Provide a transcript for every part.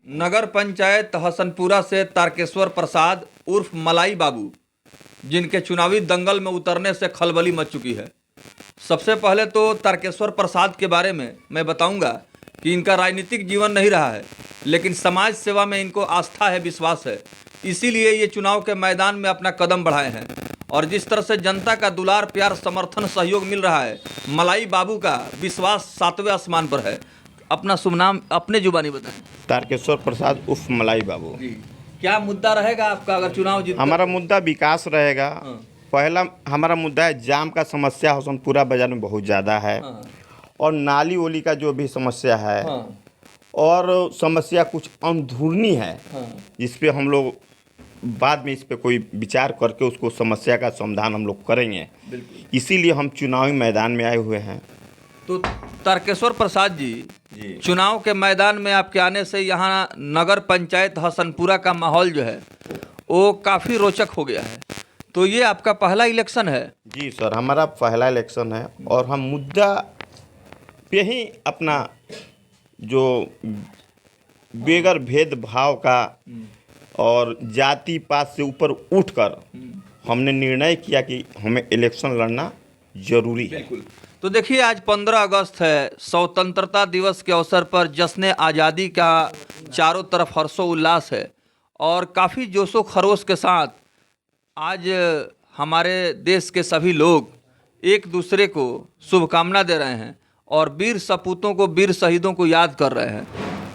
नगर पंचायत हसनपुरा से तारकेश्वर प्रसाद उर्फ मलाई बाबू, जिनके चुनावी दंगल में उतरने से खलबली मच चुकी है। सबसे पहले तो तारकेश्वर प्रसाद के बारे में मैं बताऊंगा कि इनका राजनीतिक जीवन नहीं रहा है, लेकिन समाज सेवा में इनको आस्था है, विश्वास है। इसीलिए ये चुनाव के मैदान में अपना कदम बढ़ाए हैं और जिस तरह से जनता का दुलार, प्यार, समर्थन, सहयोग मिल रहा है, मलाई बाबू का विश्वास 7वें आसमान पर है। अपना शुभ नाम अपने जुबानी बताएं। तारकेश्वर प्रसाद उर्फ मलाई बाबू। क्या मुद्दा रहेगा आपका अगर चुनाव जीत? हमारा मुद्दा विकास रहेगा। हाँ। पहला हमारा मुद्दा है जाम का समस्या हसनपुरा बाजार में बहुत ज़्यादा है। हाँ। और नाली ओली का जो भी समस्या है। हाँ। और समस्या कुछ अंधूरनी है। हाँ। जिस पे हम लोग बाद में इस पे कोई विचार करके उसको समस्या का समाधान हम लोग करेंगे। इसीलिए हम चुनावी मैदान में आए हुए हैं। तो तारकेश्वर प्रसाद जी, चुनाव के मैदान में आपके आने से यहाँ नगर पंचायत हसनपुरा का माहौल जो है वो काफ़ी रोचक हो गया है। तो ये आपका पहला इलेक्शन है? जी सर, हमारा पहला इलेक्शन है और हम मुद्दा पे ही अपना जो बेगर भेदभाव का और जाति पात से ऊपर उठकर हमने निर्णय किया कि हमें इलेक्शन लड़ना जरूरी है। तो देखिए, आज 15 अगस्त है, स्वतंत्रता दिवस के अवसर पर जश्न आज़ादी का चारों तरफ हर्षोल्लास है और काफ़ी जोशो खरोश के साथ आज हमारे देश के सभी लोग एक दूसरे को शुभकामना दे रहे हैं और वीर सपूतों को, वीर शहीदों को याद कर रहे हैं।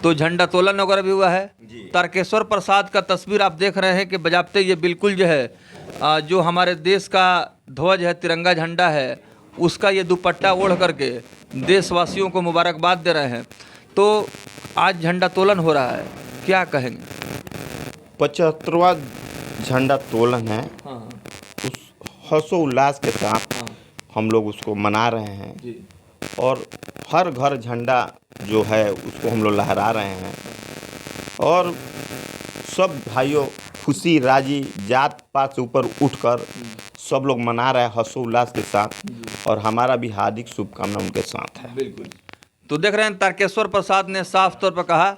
तो झंडा तोलन वगैरह भी हुआ है। तारकेश्वर प्रसाद का तस्वीर आप देख रहे हैं कि बजाते ये बिल्कुल जो है जो हमारे देश का ध्वज है, तिरंगा झंडा है, उसका ये दुपट्टा ओढ़ करके देशवासियों को मुबारकबाद दे रहे हैं। तो आज झंडा तोलन हो रहा है, क्या कहेंगे? 75वां झंडा तोलन है। हाँ। उस हर्षोल्लास के साथ हम लोग उसको मना रहे हैं जी। और हर घर झंडा जो है उसको हम लोग लहरा रहे हैं और सब भाइयों खुशी राजी जात पात से ऊपर उठकर सब लोग मना रहे हैं हर्षोल्लास के साथ और हमारा भी हार्दिक शुभकामना उनके साथ है। बिल्कुल। तो देख रहे हैं, तारकेश्वर प्रसाद ने साफ तौर पर कहा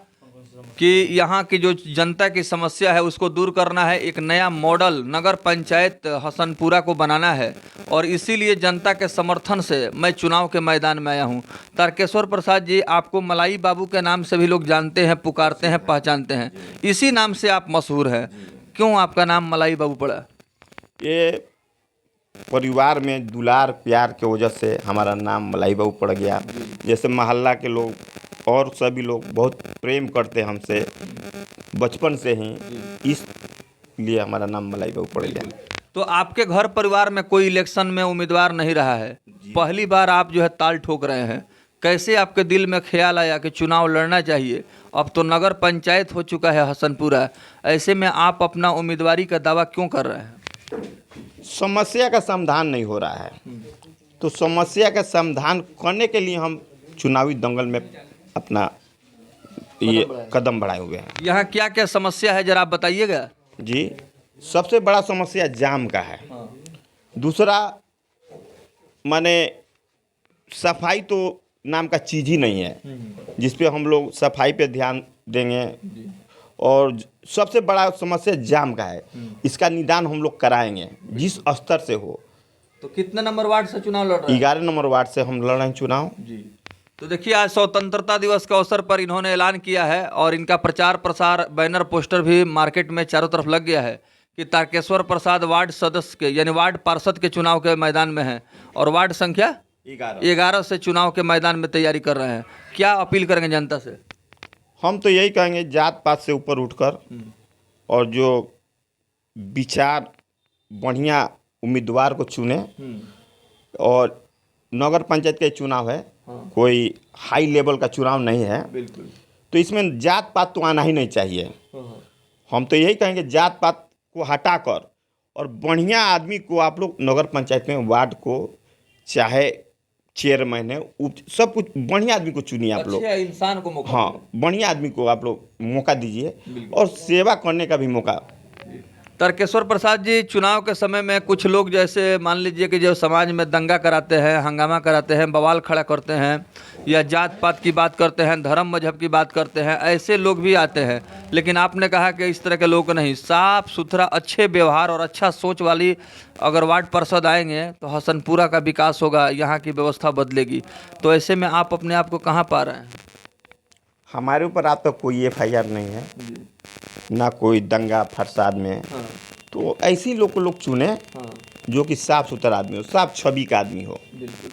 कि यहाँ की जो जनता की समस्या है उसको दूर करना है, एक नया मॉडल नगर पंचायत हसनपुरा को बनाना है और इसीलिए जनता के समर्थन से मैं चुनाव के मैदान में आया हूँ। तारकेश्वर प्रसाद जी, आपको मलाई बाबू के नाम से भी लोग जानते हैं, पुकारते हैं, पहचानते हैं, इसी नाम से आप मशहूर हैं। क्यों आपका नाम मलाई बाबू पड़ा? ये परिवार में दुलार प्यार के वजह से हमारा नाम मलाई बाबू पड़ गया। जैसे मोहल्ला के लोग और सभी लोग बहुत प्रेम करते हैं हमसे बचपन से ही, इसलिए हमारा नाम मलाई बाबू पड़ गया। तो आपके घर परिवार में कोई इलेक्शन में उम्मीदवार नहीं रहा है, पहली बार आप जो है ताल ठोक रहे हैं। कैसे आपके दिल में ख्याल आया कि चुनाव लड़ना चाहिए? अब तो नगर पंचायत हो चुका है हसनपुरा, ऐसे में आप अपना उम्मीदवारी का दावा क्यों कर रहे हैं? समस्या का समाधान नहीं हो रहा है, तो समस्या का समाधान करने के लिए हम चुनावी दंगल में अपना ये कदम बढ़ाए हुए हैं। यहाँ क्या क्या समस्या है जरा आप बताइएगा। जी, सबसे बड़ा समस्या जाम का है। दूसरा माने सफाई तो नाम का चीज़ ही नहीं है जिस पे हम लोग सफाई पे ध्यान देंगे। और सबसे बड़ा समस्या जाम का है, इसका निदान हम लोग कराएंगे जिस स्तर से हो। तो कितने नंबर वार्ड से चुनाव लड़ रहे हैं? 11 नंबर वार्ड से हम लड़ रहे हैं चुनाव। जी। तो देखिए, आज स्वतंत्रता दिवस के अवसर पर इन्होंने ऐलान किया है और इनका प्रचार प्रसार, बैनर पोस्टर भी मार्केट में चारों तरफ लग गया है कि तारकेश्वर प्रसाद वार्ड सदस्य के यानी वार्ड पार्षद के चुनाव के मैदान में हैं और वार्ड संख्या 11 से चुनाव के मैदान में तैयारी कर रहे हैं। क्या अपील करेंगे जनता से? हम तो यही कहेंगे जात पात से ऊपर उठकर और जो विचार बढ़िया उम्मीदवार को चुने। और नगर पंचायत का चुनाव है, कोई हाई लेवल का चुनाव नहीं है, तो इसमें जात पात तो आना ही नहीं चाहिए। हम तो यही कहेंगे जात पात को हटाकर और बढ़िया आदमी को आप लोग नगर पंचायत में वार्ड को चाहे चेयरमैन है, सब कुछ बढ़िया आदमी को चुनिए आप लोग। अच्छे इंसान को मौका हाँ, बढ़िया आदमी को आप लोग मौका दीजिए और सेवा करने का भी मौका तारकेश्वर प्रसाद जी, चुनाव के समय में कुछ लोग जैसे मान लीजिए कि जो समाज में दंगा कराते हैं, हंगामा कराते हैं, बवाल खड़ा करते हैं, या जात पात की बात करते हैं, धर्म मजहब की बात करते हैं, ऐसे लोग भी आते हैं। लेकिन आपने कहा कि इस तरह के लोग नहीं, साफ सुथरा अच्छे व्यवहार और अच्छा सोच वाली अगर वार्ड पार्षद आएंगे तो हसनपुरा का विकास होगा, यहाँ की व्यवस्था बदलेगी। तो ऐसे में आप अपने आप को कहाँ पा रहे हैं? हमारे ऊपर आज तक कोई FIR नहीं है, ना कोई दंगा फसाद में। तो ऐसे ही लोग को लोग चुने जो कि साफ सुथरा आदमी हो, साफ छवि का आदमी हो। बिल्कुल।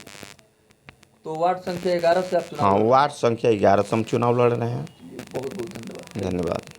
तो वार्ड संख्या 11 से आप चुनाव हाँ, वार्ड संख्या 11 से हम चुनाव लड़ रहे हैं। बहुत बहुत धन्यवाद। धन्यवाद।